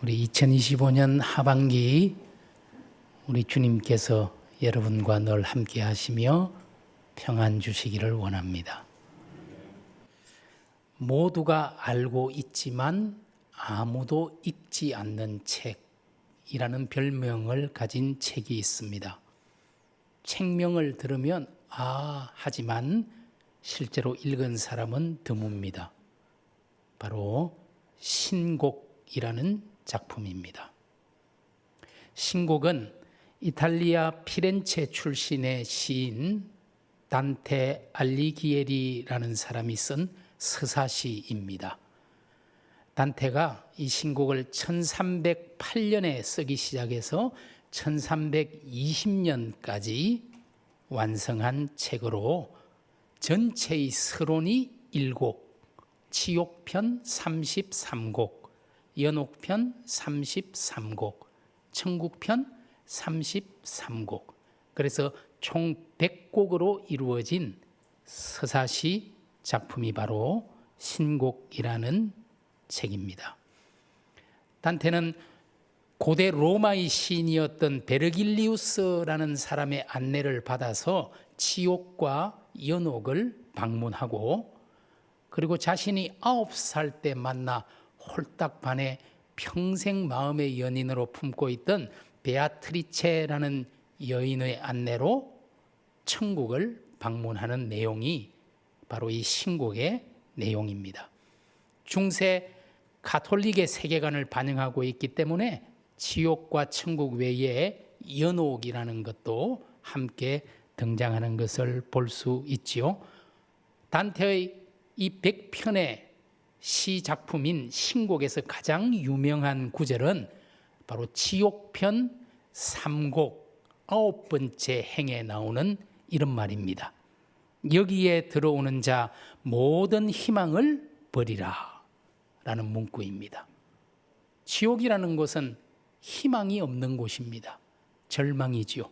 우리 2025년 하반기 우리 주님께서 여러분과 늘 함께 하시며 평안 주시기를 원합니다. 모두가 알고 있지만 아무도 읽지 않는 책이라는 별명을 가진 책이 있습니다. 책명을 들으면 하지만 실제로 읽은 사람은 드뭅니다. 바로 신곡이라는 작품입니다. 신곡은 이탈리아 피렌체 출신의 시인 단테 알리기에리라는 사람이 쓴 서사시입니다. 단테가 이 신곡을 1308년에 쓰기 시작해서 1320년까지 완성한 책으로 전체의 서론이 7곡, 치욕편 33곡, 연옥편 33곡, 천국편 33곡, 그래서 총 100곡으로 이루어진 서사시 작품이 바로 신곡이라는 책입니다. 단테는 고대 로마의 시인이었던 베르길리우스라는 사람의 안내를 받아서 치욕과 연옥을 방문하고, 그리고 자신이 9살 때 만나 홀딱 반해 평생 마음의 연인으로 품고 있던 베아트리체라는 여인의 안내로 천국을 방문하는 내용이 바로 이 신곡의 내용입니다. 중세 가톨릭의 세계관을 반영하고 있기 때문에 지옥과 천국 외에 연옥이라는 것도 함께 등장하는 것을 볼 수 있지요. 단테의 이 100편의 시 작품인 신곡에서 가장 유명한 구절은 바로 치욕편 3곡 9번째 행에 나오는 이런 말입니다. 여기에 들어오는 자 모든 희망을 버리라 라는 문구입니다. 지옥이라는 곳은 희망이 없는 곳입니다. 절망이지요.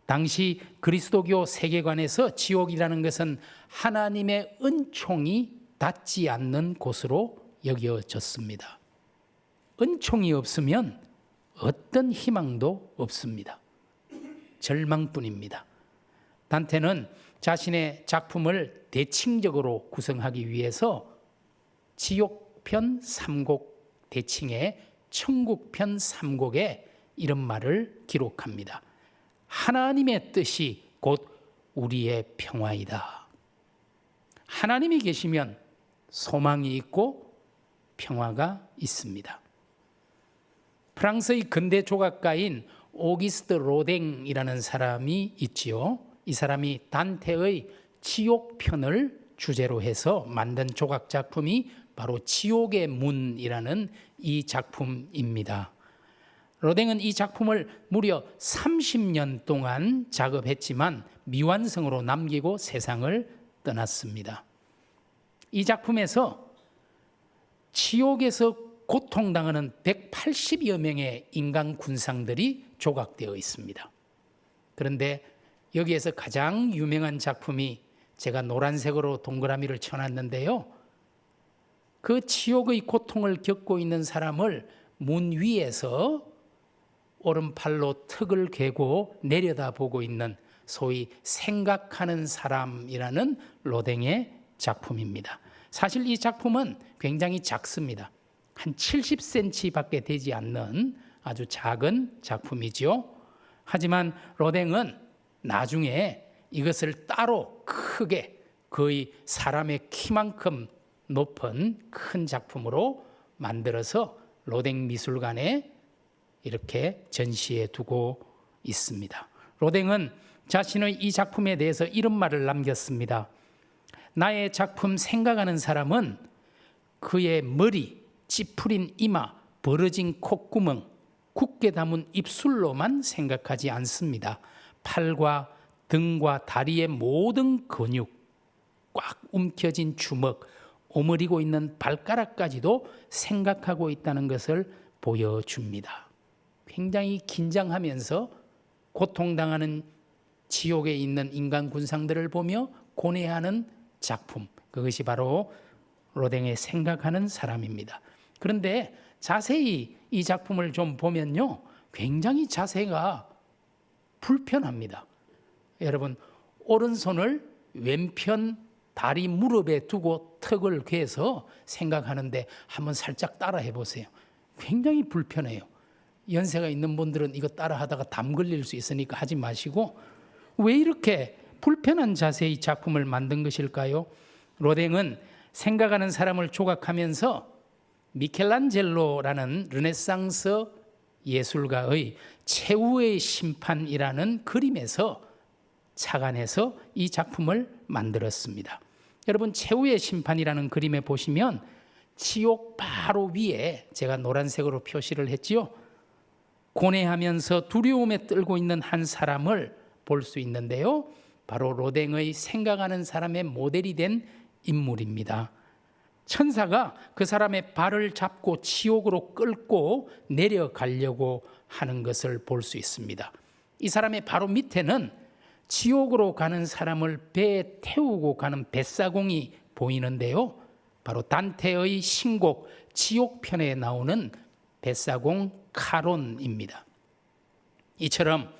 당시 그리스도교 세계관에서 지옥이라는 것은 하나님의 은총이 닿지 않는 곳으로 여겨졌습니다. 은총이 없으면 어떤 희망도 없습니다. 절망뿐입니다. 단테는 자신의 작품을 대칭적으로 구성하기 위해서 지옥편 3곡 대칭에 천국편 3곡에 이런 말을 기록합니다. 하나님의 뜻이 곧 우리의 평화이다. 하나님이 계시면 소망이 있고 평화가 있습니다. 프랑스의 근대 조각가인 오기스트 로댕이라는 사람이 있지요. 이 사람이 단테의 지옥편을 주제로 해서 만든 조각 작품이 바로 지옥의 문이라는 이 작품입니다. 로댕은 이 작품을 무려 30년 동안 작업했지만 미완성으로 남기고 세상을 떠났습니다. 이 작품에서 지옥에서 고통당하는 180여 명의 인간 군상들이 조각되어 있습니다. 그런데 여기에서 가장 유명한 작품이 제가 노란색으로 동그라미를 쳐놨는데요. 그 지옥의 고통을 겪고 있는 사람을 문 위에서 오른팔로 턱을 괴고 내려다보고 있는 소위 생각하는 사람이라는 로댕의 작품입니다. 사실 이 작품은 굉장히 작습니다. 한 70cm밖에 되지 않는 아주 작은 작품이죠. 하지만 로댕은 나중에 이것을 따로 크게 거의 사람의 키만큼 높은 큰 작품으로 만들어서 로댕 미술관에 이렇게 전시해 두고 있습니다. 로댕은 자신의 이 작품에 대해서 이런 말을 남겼습니다. 나의 작품 생각하는 사람은 그의 머리, 찌푸린 이마, 벌어진 콧구멍, 굳게 담은 입술로만 생각하지 않습니다. 팔과 등과 다리의 모든 근육, 꽉 움켜진 주먹, 오므리고 있는 발가락까지도 생각하고 있다는 것을 보여줍니다. 굉장히 긴장하면서 고통당하는 지옥에 있는 인간 군상들을 보며 고뇌하는 작품, 그것이 바로 로댕의 생각하는 사람입니다. 그런데 자세히 이 작품을 좀 보면요, 굉장히 자세가 불편합니다. 여러분, 오른손을 왼편 다리 무릎에 두고 턱을 괴서 생각하는데 한번 살짝 따라 해보세요. 굉장히 불편해요. 연세가 있는 분들은 이거 따라 하다가 담 걸릴 수 있으니까 하지 마시고, 왜 이렇게 불편한 자세의 작품을 만든 것일까요? 로댕은 생각하는 사람을 조각하면서 미켈란젤로라는 르네상스 예술가의 최후의 심판이라는 그림에서 착안해서 이 작품을 만들었습니다. 여러분, 최후의 심판이라는 그림에 보시면 지옥 바로 위에 제가 노란색으로 표시를 했지요. 고뇌하면서 두려움에 떨고 있는 한 사람을 볼 수 있는데요, 바로 로댕의 생각하는 사람의 모델이 된 인물입니다. 천사가 그 사람의 발을 잡고 지옥으로 끌고 내려가려고 하는 것을 볼 수 있습니다. 이 사람의 바로 밑에는 지옥으로 가는 사람을 배에 태우고 가는 뱃사공이 보이는데요, 바로 단테의 신곡 지옥편에 나오는 뱃사공 카론입니다. 이처럼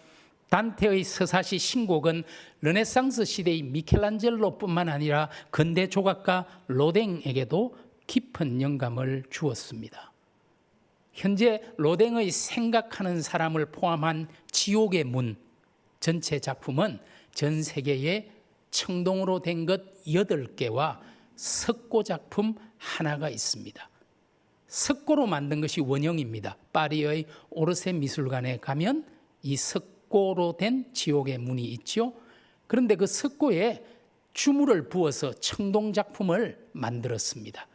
단테의 서사시 신곡은 르네상스 시대의 미켈란젤로뿐만 아니라 근대 조각가 로댕에게도 깊은 영감을 주었습니다. 현재 로댕의 생각하는 사람을 포함한 지옥의 문 전체 작품은 전 세계에 청동으로 된 것 8개와 석고 작품 하나가 있습니다. 석고로 만든 것이 원형입니다. 파리의 오르세 미술관에 가면 이 석고로 된 지옥의 문이 있죠. 그런데 그 석고에 주물을 부어서 청동 작품을 만들었습니다.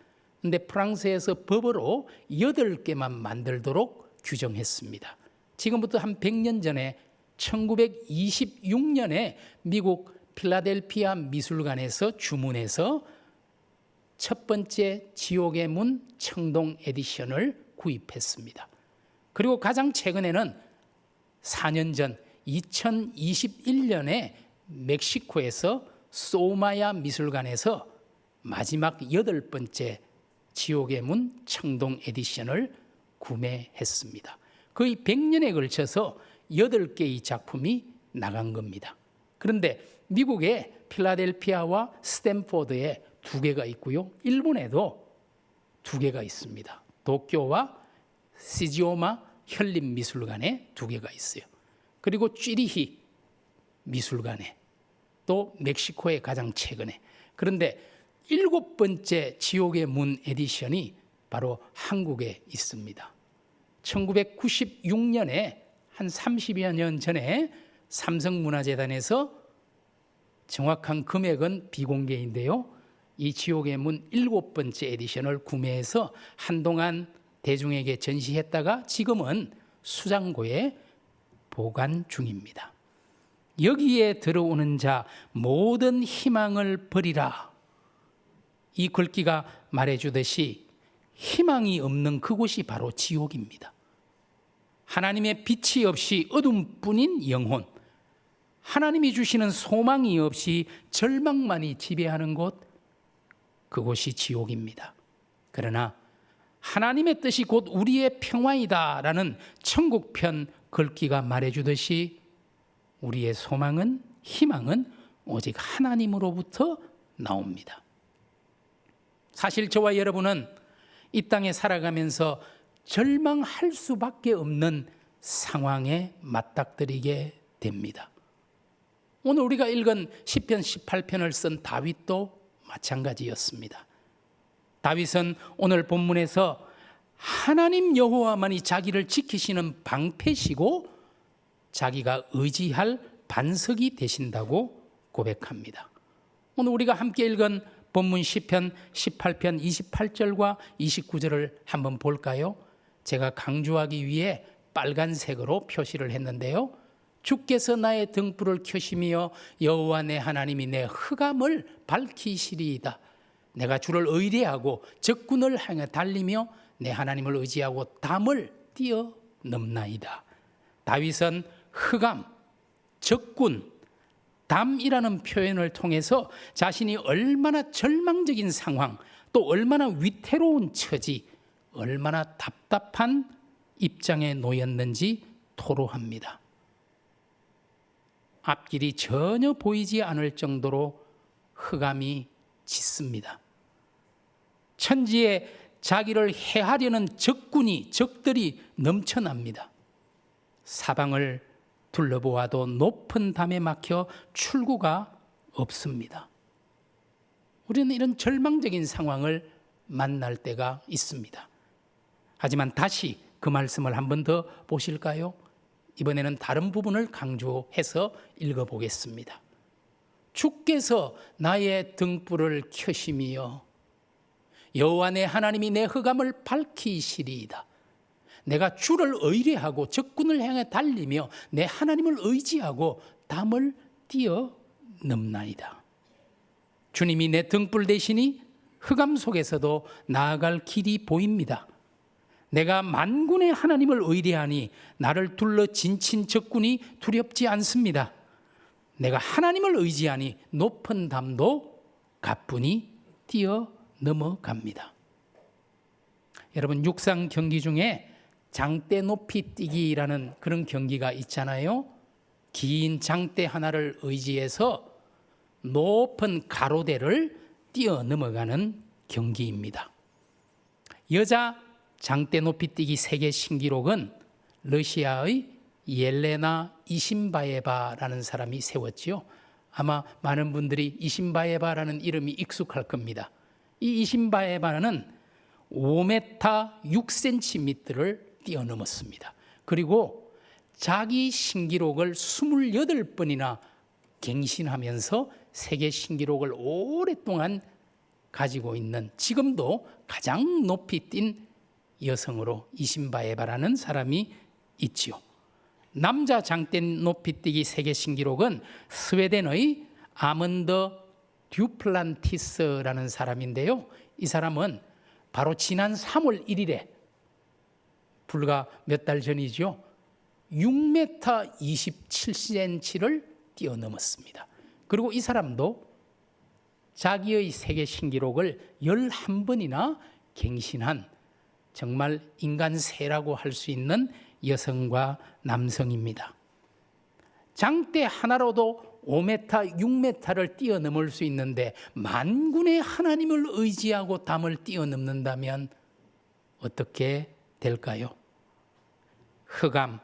그런데 프랑스에서 법으로 8개만 만들도록 규정했습니다. 지금부터 한 100년 전에 1926년에 미국 필라델피아 미술관에서 주문해서 첫 번째 지옥의 문 청동 에디션을 구입했습니다. 그리고 가장 최근에는 4년 전 2021년에 멕시코에서 소마야 미술관에서 마지막 8번째 지옥의 문 청동 에디션을 구매했습니다. 거의 100년에 걸쳐서 8개의 작품이 나간 겁니다. 그런데 미국의 필라델피아와 스탠포드에 2개가 있고요, 일본에도 2개가 있습니다. 도쿄와 시지오마 현림미술관에 2개가 있어요. 그리고 쥐리히 미술관에, 또 멕시코에 가장 최근에. 그런데 7번째 지옥의 문 에디션이 바로 한국에 있습니다. 1996년에 한 30여 년 전에 삼성문화재단에서, 정확한 금액은 비공개인데요, 이 지옥의 문 7번째 에디션을 구매해서 한동안 대중에게 전시했다가 지금은 수장고에 보관 중입니다. 여기에 들어오는 자 모든 희망을 버리라. 이 글귀가 말해주듯이 희망이 없는 그곳이 바로 지옥입니다. 하나님의 빛이 없이 어둠뿐인 영혼, 하나님이 주시는 소망이 없이 절망만이 지배하는 곳, 그곳이 지옥입니다. 그러나 하나님의 뜻이 곧 우리의 평화이다라는 천국편 글귀가 말해주듯이 우리의 소망은, 희망은 오직 하나님으로부터 나옵니다. 사실 저와 여러분은 이 땅에 살아가면서 절망할 수밖에 없는 상황에 맞닥뜨리게 됩니다. 오늘 우리가 읽은 시편 18편을 쓴 다윗도 마찬가지였습니다. 다윗은 오늘 본문에서 하나님 여호와만이 자기를 지키시는 방패시고 자기가 의지할 반석이 되신다고 고백합니다. 오늘 우리가 함께 읽은 본문 시편 18편 28절과 29절을 한번 볼까요? 제가 강조하기 위해 빨간색으로 표시를 했는데요, 주께서 나의 등불을 켜시며 여호와 내 하나님이 내 흑암을 밝히시리이다. 내가 주를 의뢰하고 적군을 향해 달리며 내 하나님을 의지하고 담을 뛰어넘나이다. 다윗은 흑암, 적군, 담이라는 표현을 통해서 자신이 얼마나 절망적인 상황, 또 얼마나 위태로운 처지, 얼마나 답답한 입장에 놓였는지 토로합니다. 앞길이 전혀 보이지 않을 정도로 흑암이 짙습니다. 천지에 자기를 해하려는 적들이 넘쳐납니다. 사방을 둘러보아도 높은 담에 막혀 출구가 없습니다. 우리는 이런 절망적인 상황을 만날 때가 있습니다. 하지만 다시 그 말씀을 한 번 더 보실까요? 이번에는 다른 부분을 강조해서 읽어보겠습니다. 주께서 나의 등불을 켜시며 여호와 내 하나님이 내 흑암을 밝히시리이다. 내가 주를 의뢰하고 적군을 향해 달리며 내 하나님을 의지하고 담을 뛰어넘나이다. 주님이 내 등불 되시니 흑암 속에서도 나아갈 길이 보입니다. 내가 만군의 하나님을 의뢰하니 나를 둘러 진친 적군이 두렵지 않습니다. 내가 하나님을 의지하니 높은 담도 가뿐히 뛰어넘어갑니다. 여러분, 육상 경기 중에 장대 높이 뛰기라는 그런 경기가 있잖아요. 긴 장대 하나를 의지해서 높은 가로대를 뛰어넘어가는 경기입니다. 여자 장대 높이 뛰기 세계 신기록은 러시아의 옐레나 이신바에바라는 사람이 세웠지요. 아마 많은 분들이 이신바에바라는 이름이 익숙할 겁니다. 이 이신바에바는 5m 6cm를 뛰어넘었습니다. 그리고 자기 신기록을 28번이나 갱신하면서 세계 신기록을 오랫동안 가지고 있는, 지금도 가장 높이 뛴 여성으로 이신바에바라는 사람이 있지요. 남자 장대 높이 뛰기 세계 신기록은 스웨덴의 아먼더 듀플란티스라는 사람인데요. 이 사람은 바로 지난 3월 1일에 불과 몇 달 전이죠. 6m 27cm를 뛰어넘었습니다. 그리고 이 사람도 자기의 세계 신기록을 11번이나 갱신한 정말 인간세라고 할 수 있는 여성과 남성입니다. 장대 하나로도 5m, 6m를 뛰어넘을 수 있는데 만군의 하나님을 의지하고 담을 뛰어넘는다면 어떻게 될까요? 흑암,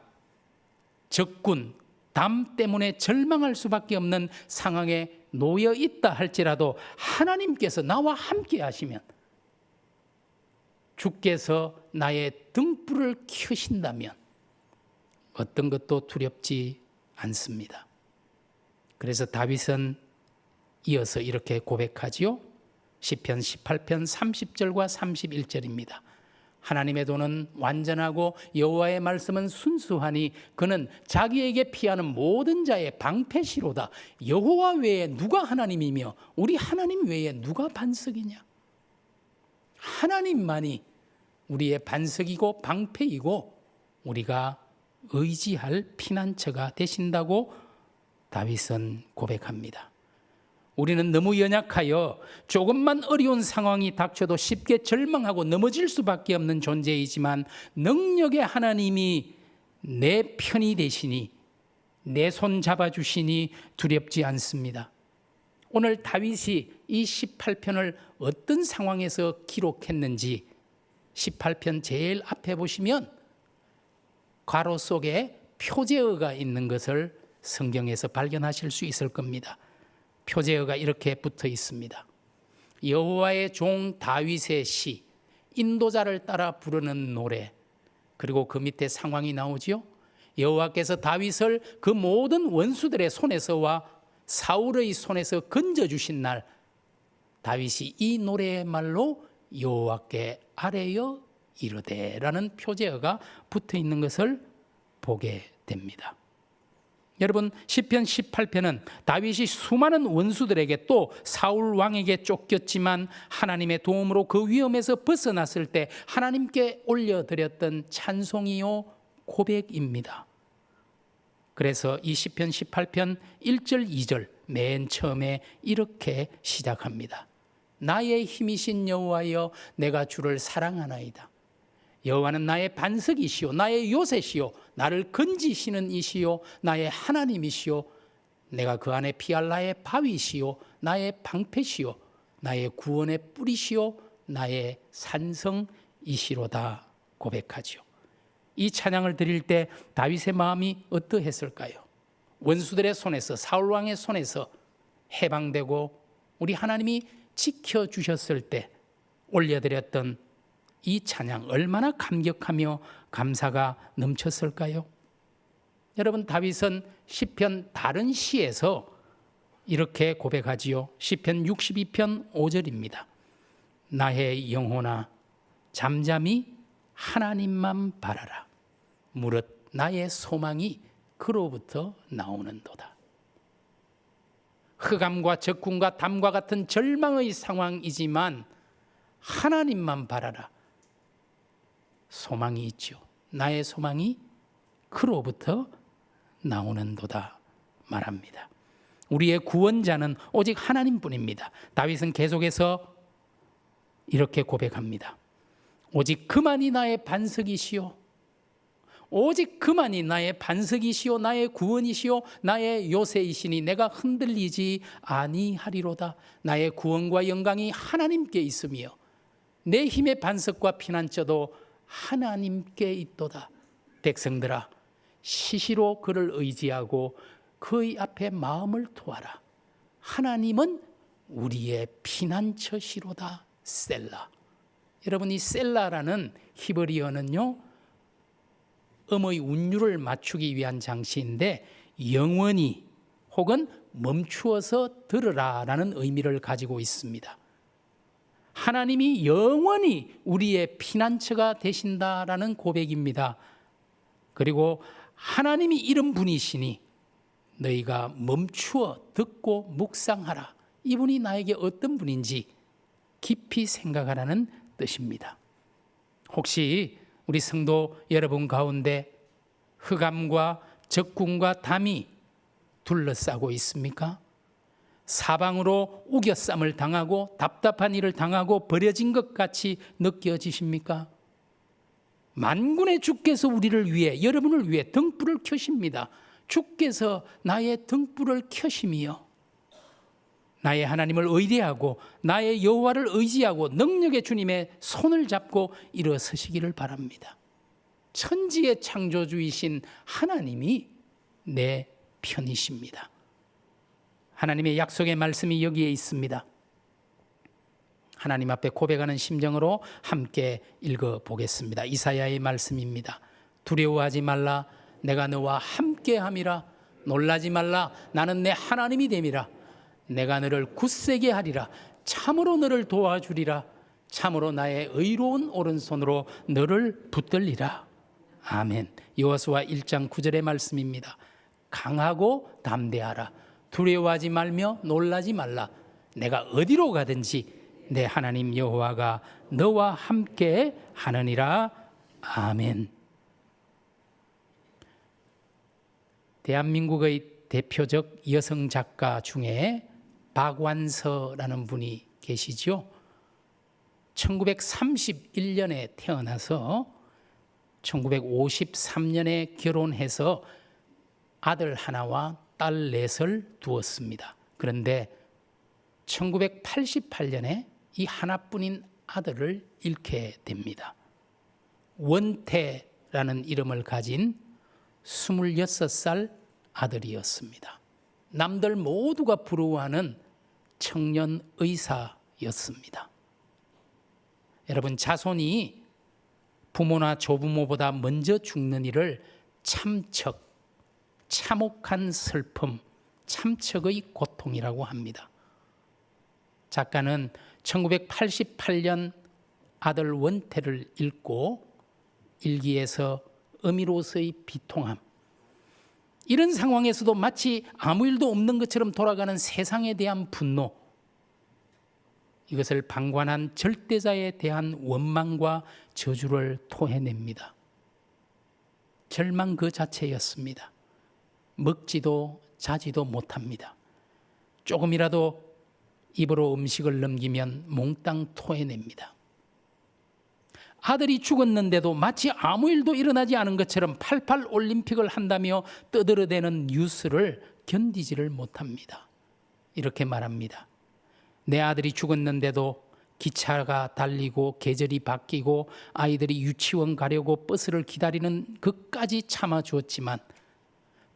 적군, 담 때문에 절망할 수밖에 없는 상황에 놓여 있다 할지라도 하나님께서 나와 함께 하시면, 주께서 나의 등불을 켜신다면 어떤 것도 두렵지 않습니다. 그래서 다윗은 이어서 이렇게 고백하지요. 시편 18편 30절과 31절입니다. 하나님의 도는 완전하고 여호와의 말씀은 순수하니 그는 자기에게 피하는 모든 자의 방패시로다. 여호와 외에 누가 하나님이며 우리 하나님 외에 누가 반석이냐? 하나님만이 우리의 반석이고 방패이고 우리가 의지할 피난처가 되신다고 다윗은 고백합니다. 우리는 너무 연약하여 조금만 어려운 상황이 닥쳐도 쉽게 절망하고 넘어질 수밖에 없는 존재이지만 능력의 하나님이 내 편이 되시니 내 손 잡아주시니 두렵지 않습니다. 오늘 다윗이 이 18편을 어떤 상황에서 기록했는지 18편 제일 앞에 보시면 괄호 속에 표제어가 있는 것을 성경에서 발견하실 수 있을 겁니다. 표제어가 이렇게 붙어 있습니다. 여호와의 종 다윗의 시, 인도자를 따라 부르는 노래. 그리고 그 밑에 상황이 나오지요. 여호와께서 다윗을 그 모든 원수들의 손에서와 사울의 손에서 건져주신 날, 다윗이 이 노래의 말로 여호와께 아뢰어 이르되라는 표제어가 붙어 있는 것을 보게 됩니다. 여러분, 시편 18편은 다윗이 수많은 원수들에게 또 사울 왕에게 쫓겼지만 하나님의 도움으로 그 위험에서 벗어났을 때 하나님께 올려드렸던 찬송이요 고백입니다. 그래서 이 시편 18편 1절 2절 맨 처음에 이렇게 시작합니다. 나의 힘이신 여호와여 내가 주를 사랑하나이다. 여호와는 나의 반석이시요 나의 요새시요 나를 건지시는 이시요 나의 하나님이시요 내가 그 안에 피할 나의 바위시요 나의 방패시요 나의 구원의 뿌리시요 나의 산성이시로다 고백하지요. 이 찬양을 드릴 때 다윗의 마음이 어떠했을까요? 원수들의 손에서, 사울 왕의 손에서 해방되고 우리 하나님이 지켜주셨을 때 올려드렸던 이 찬양, 얼마나 감격하며 감사가 넘쳤을까요? 여러분, 다윗은 시편 다른 시에서 이렇게 고백하지요. 시편 62편 5절입니다. 나의 영혼아 잠잠히 하나님만 바라라. 무릇 나의 소망이 그로부터 나오는도다. 흑암과 적군과 담과 같은 절망의 상황이지만 하나님만 바라라. 소망이 있죠. 나의 소망이 그로부터 나오는도다 말합니다. 우리의 구원자는 오직 하나님뿐입니다. 다윗은 계속해서 이렇게 고백합니다. 오직 그만이 나의 반석이시요 오직 그만이 나의 반석이시요 나의 구원이시요 나의 요새이시니 내가 흔들리지 아니하리로다. 나의 구원과 영광이 하나님께 있으며 내 힘의 반석과 피난처도 하나님께 있도다. 백성들아 시시로 그를 의지하고 그의 앞에 마음을 토하라. 하나님은 우리의 피난처시로다. 셀라. 여러분, 이 셀라라는 히브리어는요 음의 운율을 맞추기 위한 장치인데 영원히 혹은 멈추어서 들으라라는 의미를 가지고 있습니다. 하나님이 영원히 우리의 피난처가 되신다라는 고백입니다. 그리고 하나님이 이런 분이시니 너희가 멈추어 듣고 묵상하라. 이분이 나에게 어떤 분인지 깊이 생각하라는 뜻입니다. 혹시 우리 성도 여러분 가운데 흑암과 적군과 담이 둘러싸고 있습니까? 사방으로 우겨쌈을 당하고 답답한 일을 당하고 버려진 것 같이 느껴지십니까? 만군의 주께서 우리를 위해, 여러분을 위해 등불을 켜십니다. 주께서 나의 등불을 켜심이요 나의 하나님을 의뢰하고 나의 여호와를 의지하고 능력의 주님의 손을 잡고 일어서시기를 바랍니다. 천지의 창조주이신 하나님이 내 편이십니다. 하나님의 약속의 말씀이 여기에 있습니다. 하나님 앞에 고백하는 심정으로 함께 읽어보겠습니다. 이사야의 말씀입니다. 두려워하지 말라. 내가 너와 함께함이라. 놀라지 말라. 나는 내 하나님이 됨이라. 내가 너를 굳세게 하리라. 참으로 너를 도와주리라. 참으로 나의 의로운 오른손으로 너를 붙들리라. 아멘. 여호수아 1장 9절의 말씀입니다. 강하고 담대하라. 두려워하지 말며 놀라지 말라. 내가 어디로 가든지 내 하나님 여호와가 너와 함께 하느니라. 아멘. 대한민국의 대표적 여성 작가 중에 박완서라는 분이 계시죠. 1931년에 태어나서 1953년에 결혼해서 아들 하나와 딸 넷을 두었습니다. 그런데 1988년에 이 하나뿐인 아들을 잃게 됩니다. 원태라는 이름을 가진 26살 아들이었습니다. 남들 모두가 부러워하는 청년 의사였습니다. 여러분, 자손이 부모나 조부모보다 먼저 죽는 일을 참척, 참혹한 슬픔, 참척의 고통이라고 합니다. 작가는 1988년 아들 원태를 읽고 일기에서 어미로서의 비통함, 이런 상황에서도 마치 아무 일도 없는 것처럼 돌아가는 세상에 대한 분노, 이것을 방관한 절대자에 대한 원망과 저주를 토해냅니다. 절망 그 자체였습니다. 먹지도 자지도 못합니다. 조금이라도 입으로 음식을 넘기면 몽땅 토해냅니다. 아들이 죽었는데도 마치 아무 일도 일어나지 않은 것처럼 88 올림픽을 한다며 떠들어대는 뉴스를 견디지를 못합니다. 이렇게 말합니다. 내 아들이 죽었는데도 기차가 달리고 계절이 바뀌고 아이들이 유치원 가려고 버스를 기다리는 것까지 참아주었지만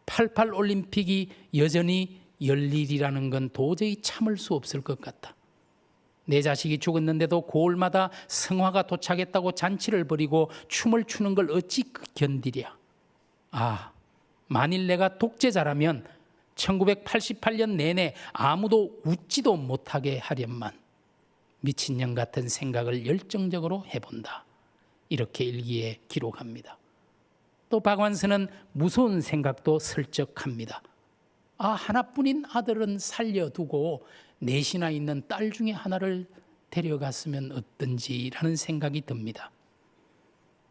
88 올림픽이 여전히 열일이라는 건 도저히 참을 수 없을 것 같다. 내 자식이 죽었는데도 고을마다 성화가 도착했다고 잔치를 벌이고 춤을 추는 걸 어찌 견디랴. 만일 내가 독재자라면 1988년 내내 아무도 웃지도 못하게 하련만 미친년 같은 생각을 열정적으로 해본다. 이렇게 일기에 기록합니다. 또 박완서는 무서운 생각도 슬쩍합니다. 하나뿐인 아들은 살려두고 넷이나 있는 딸 중에 하나를 데려갔으면 어떤지라는 생각이 듭니다.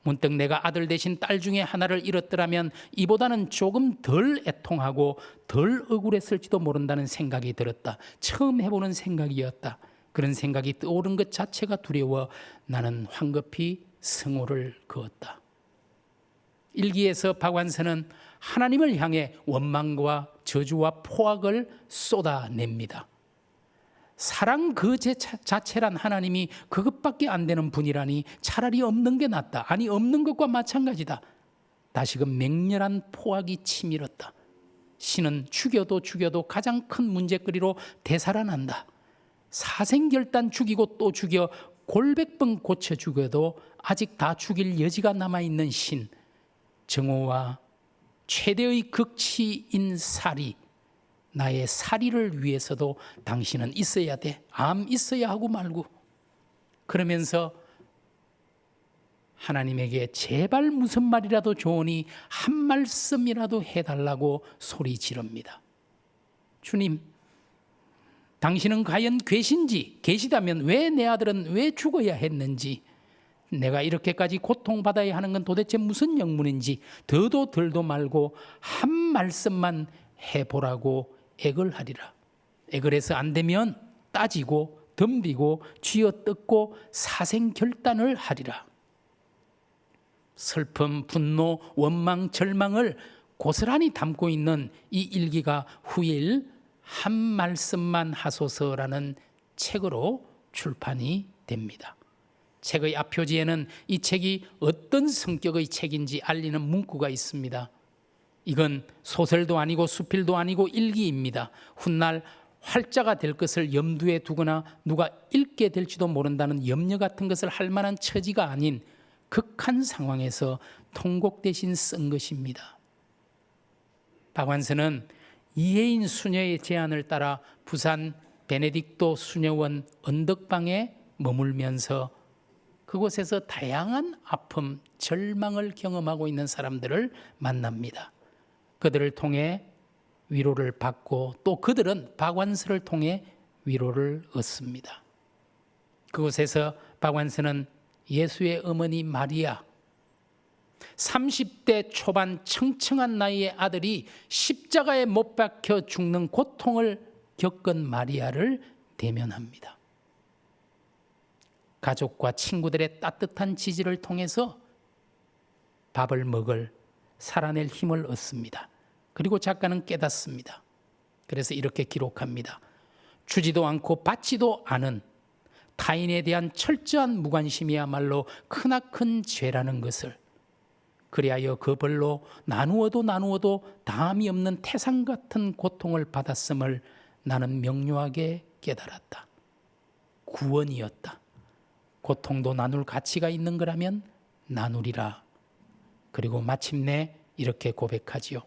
문득 내가 아들 대신 딸 중에 하나를 잃었더라면 이보다는 조금 덜 애통하고 덜 억울했을지도 모른다는 생각이 들었다. 처음 해보는 생각이었다. 그런 생각이 떠오른 것 자체가 두려워 나는 황급히 성호를 그었다. 일기에서 박완서는 하나님을 향해 원망과 저주와 포악을 쏟아냅니다. 사랑 그 자체란 하나님이 그것밖에 안 되는 분이라니 차라리 없는 게 낫다. 아니 없는 것과 마찬가지다. 다시금 맹렬한 포악이 치밀었다. 신은 죽여도 가장 큰 문제거리로 되살아난다. 사생결단 죽이고 또 죽여 골백번 고쳐 죽여도 아직 다 죽일 여지가 남아있는 신, 정오와 최대의 극치인 사리, 나의 사리를 위해서도 당신은 있어야 돼. 암 있어야 하고 말고. 그러면서 하나님에게 제발 무슨 말이라도 좋으니 한 말씀이라도 해달라고 소리 지릅니다. 주님, 당신은 과연 계시다면 왜 내 아들은 왜 죽어야 했는지, 내가 이렇게까지 고통받아야 하는 건 도대체 무슨 영문인지 더도 덜도 말고 한 말씀만 해보라고 액을 하리라. 액을 해서 안 되면 따지고 덤비고 쥐어뜯고 사생결단을 하리라. 슬픔, 분노, 원망, 절망을 고스란히 담고 있는 이 일기가 후일 한 말씀만 하소서라는 책으로 출판이 됩니다. 책의 앞표지에는 이 책이 어떤 성격의 책인지 알리는 문구가 있습니다. 이건 소설도 아니고 수필도 아니고 일기입니다. 훗날 활자가 될 것을 염두에 두거나 누가 읽게 될지도 모른다는 염려 같은 것을 할 만한 처지가 아닌 극한 상황에서 통곡 대신 쓴 것입니다. 박완서는 이혜인 수녀의 제안을 따라 부산 베네딕토 수녀원 언덕방에 머물면서 그곳에서 다양한 아픔, 절망을 경험하고 있는 사람들을 만납니다. 그들을 통해 위로를 받고 또 그들은 박완서를 통해 위로를 얻습니다. 그곳에서 박완서는 예수의 어머니 마리아, 30대 초반 청청한 나이의 아들이 십자가에 못 박혀 죽는 고통을 겪은 마리아를 대면합니다. 가족과 친구들의 따뜻한 지지를 통해서 밥을 먹을 살아낼 힘을 얻습니다. 그리고 작가는 깨닫습니다. 그래서 이렇게 기록합니다. 주지도 않고 받지도 않은 타인에 대한 철저한 무관심이야말로 크나큰 죄라는 것을, 그리하여 그 벌로 나누어도 담이 없는 태산 같은 고통을 받았음을 나는 명료하게 깨달았다. 구원이었다. 고통도 나눌 가치가 있는 거라면 나누리라. 그리고 마침내 이렇게 고백하지요.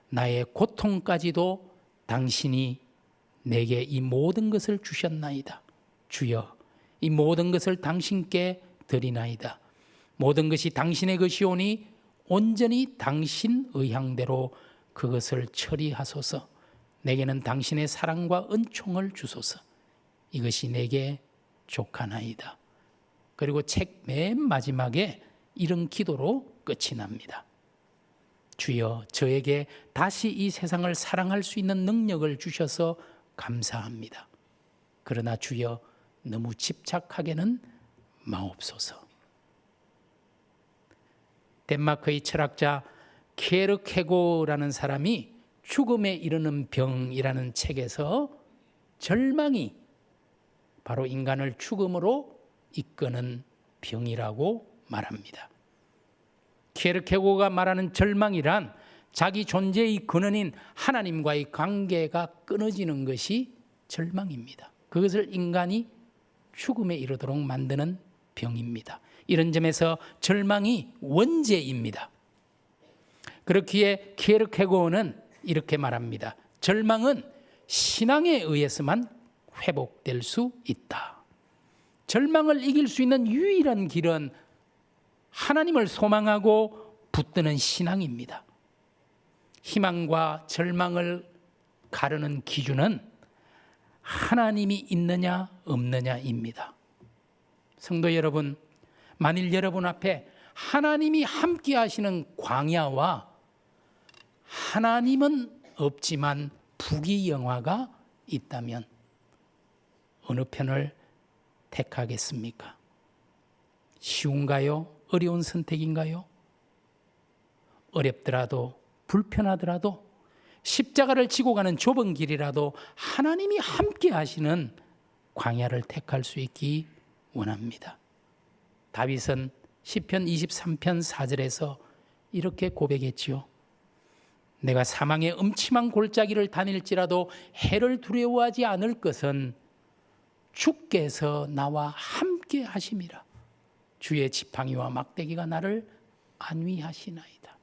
나의 고통까지도 당신이 내게 이 모든 것을 주셨나이다. 주여, 이 모든 것을 당신께 드리나이다. 모든 것이 당신의 것이오니 온전히 당신 의향대로 그것을 처리하소서. 내게는 당신의 사랑과 은총을 주소서. 이것이 내게 족하나이다. 그리고 책 맨 마지막에 이런 기도로 끝이 납니다. 주여, 저에게 다시 이 세상을 사랑할 수 있는 능력을 주셔서 감사합니다. 그러나 주여, 너무 집착하게는 마옵소서. 덴마크의 철학자 케르케고라는 사람이 죽음에 이르는 병이라는 책에서 절망이 바로 인간을 죽음으로 이끄는 병이라고 말합니다. 케르케고가 말하는 절망이란 자기 존재의 근원인 하나님과의 관계가 끊어지는 것이 절망입니다. 그것을 인간이 죽음에 이르도록 만드는 병입니다. 이런 점에서 절망이 원죄입니다. 그렇기에 케르케고는 이렇게 말합니다. 절망은 신앙에 의해서만 회복될 수 있다. 절망을 이길 수 있는 유일한 길은 하나님을 소망하고 붙드는 신앙입니다. 희망과 절망을 가르는 기준은 하나님이 있느냐 없느냐입니다. 성도 여러분, 만일 여러분 앞에 하나님이 함께 하시는 광야와 하나님은 없지만 부귀영화가 있다면 어느 편을 택하겠습니까? 쉬운가요? 어려운 선택인가요? 어렵더라도 불편하더라도 십자가를 지고 가는 좁은 길이라도 하나님이 함께 하시는 광야를 택할 수 있기 원합니다. 다윗은 시편 23편 4절에서 이렇게 고백했지요. 내가 사망의 음침한 골짜기를 다닐지라도 해를 두려워하지 않을 것은 주께서 나와 함께 하심이라. 주의 지팡이와 막대기가 나를 안위하시나이다.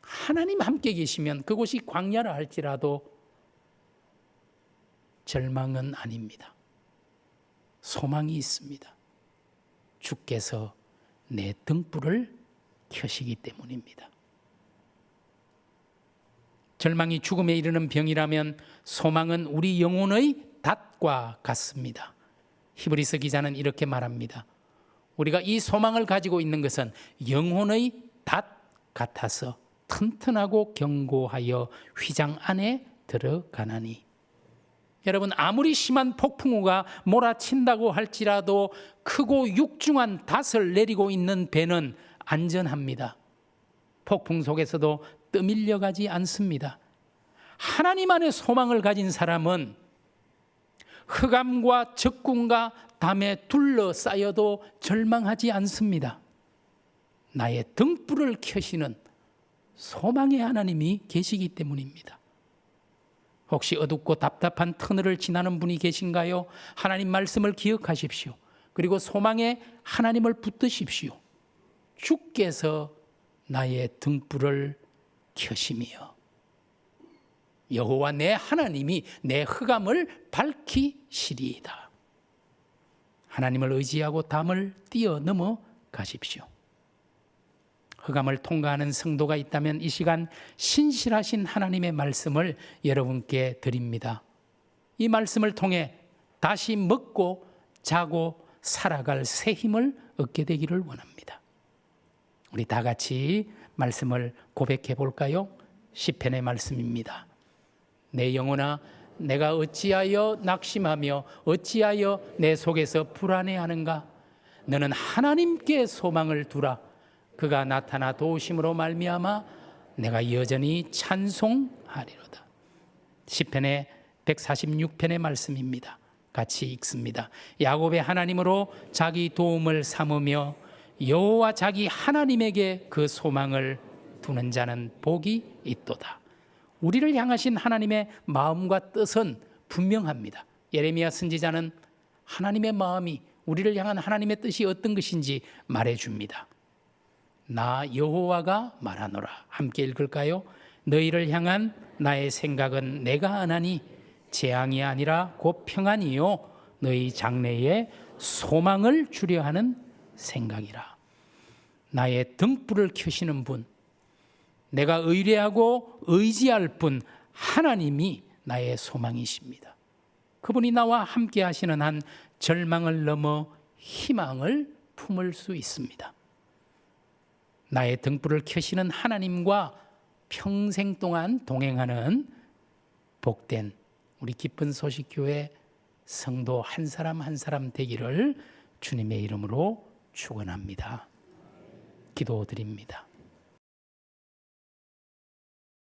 하나님 함께 계시면 그곳이 광야라 할지라도 절망은 아닙니다. 소망이 있습니다. 주께서 내 등불을 켜시기 때문입니다. 절망이 죽음에 이르는 병이라면 소망은 우리 영혼의 닷과 같습니다. 히브리서 기자는 이렇게 말합니다. 우리가 이 소망을 가지고 있는 것은 영혼의 닷 같아서 튼튼하고 견고하여 휘장 안에 들어가나니. 여러분, 아무리 심한 폭풍우가 몰아친다고 할지라도 크고 육중한 닷을 내리고 있는 배는 안전합니다. 폭풍 속에서도 떠밀려가지 않습니다. 하나님 안에 소망을 가진 사람은 흑암과 적군과 담에 둘러싸여도 절망하지 않습니다. 나의 등불을 켜시는 소망의 하나님이 계시기 때문입니다. 혹시 어둡고 답답한 터널을 지나는 분이 계신가요? 하나님 말씀을 기억하십시오. 그리고 소망의 하나님을 붙드십시오. 주께서 나의 등불을 켜시며 여호와 내 하나님이 내 흑암을 밝히시리이다. 하나님을 의지하고 담을 뛰어넘어 가십시오. 흑암을 통과하는 성도가 있다면 이 시간 신실하신 하나님의 말씀을 여러분께 드립니다. 이 말씀을 통해 다시 먹고 자고 살아갈 새 힘을 얻게 되기를 원합니다. 우리 다 같이 말씀을 고백해 볼까요? 시편의 말씀입니다. 내 영혼아, 내가 어찌하여 낙심하며 어찌하여 내 속에서 불안해하는가? 너는 하나님께 소망을 두라. 그가 나타나 도우심으로 말미암아 내가 여전히 찬송하리로다. 시편의 146편의 말씀입니다. 같이 읽습니다. 야곱의 하나님으로 자기 도움을 삼으며 여호와 자기 하나님에게 그 소망을 두는 자는 복이 있도다. 우리를 향하신 하나님의 마음과 뜻은 분명합니다. 예레미야 선지자는 하나님의 마음이, 우리를 향한 하나님의 뜻이 어떤 것인지 말해줍니다. 나 여호와가 말하노라. 함께 읽을까요? 너희를 향한 나의 생각은 내가 아나니 재앙이 아니라 곧 평안이요 너희 장래에 소망을 주려 하는 생각이라. 나의 등불을 켜시는 분, 내가 의뢰하고 의지할 분, 하나님이 나의 소망이십니다. 그분이 나와 함께 하시는 한 절망을 넘어 희망을 품을 수 있습니다. 나의 등불을 켜시는 하나님과 평생 동안 동행하는 복된 우리 기쁜 소식교회 성도 한 사람 한 사람 되기를 주님의 이름으로 축원합니다. 기도드립니다.